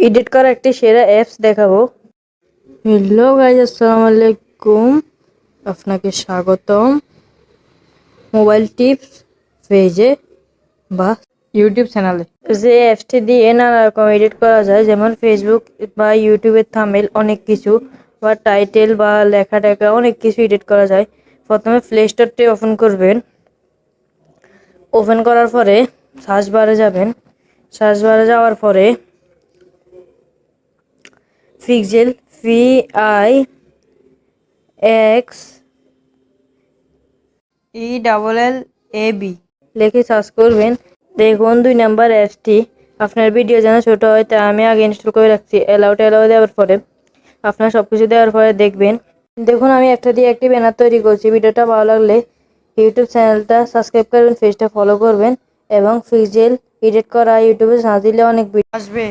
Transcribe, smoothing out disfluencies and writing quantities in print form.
Edit করা একটি সেরা অ্যাপস দেখাবো। হ্যালো গাইজ, আসসালামু আলাইকুম, আপনাকে স্বাগতম মোবাইল টিপস পেজে বা ইউটিউব চ্যানেলে। যে অ্যাপসটি দিয়ে নানা রকম এডিট করা যায়, যেমন ফেসবুক বা ইউটিউবের থাম্বনেল, অনেক কিছু বা টাইটেল বা লেখা টেখা অনেক কিছু এডিট করা যায়। প্রথমে প্লে স্টোরটি ওপেন করবেন। ওপেন করার পরে সার্চ বারে যাবেন। সার্চ বারে যাওয়ার পরে পিক্সেল PIXELLAB লিখে সার্চ করবেন। দেখুন 2 নাম্বার অ্যাপসটি আপনার ভিডিও যেন ছোট হয়, তা আমি আগে ইনস্টল করে রাখছি। অ্যালাউ দেওয়ার পরে আপনার সবকিছু দেওয়ার পরে দেখবেন। দেখুন আমি একটা দিয়ে একটি ব্যানার তৈরি করছি। ভিডিওটা ভালো লাগলে ইউটিউব চ্যানেলটা সাবস্ক্রাইব করবেন, পেজটা ফলো করবেন এবং পিক্সেল এডিট করা ইউটিউবে সার্চ দিলে অনেক ভিডিও আসবে।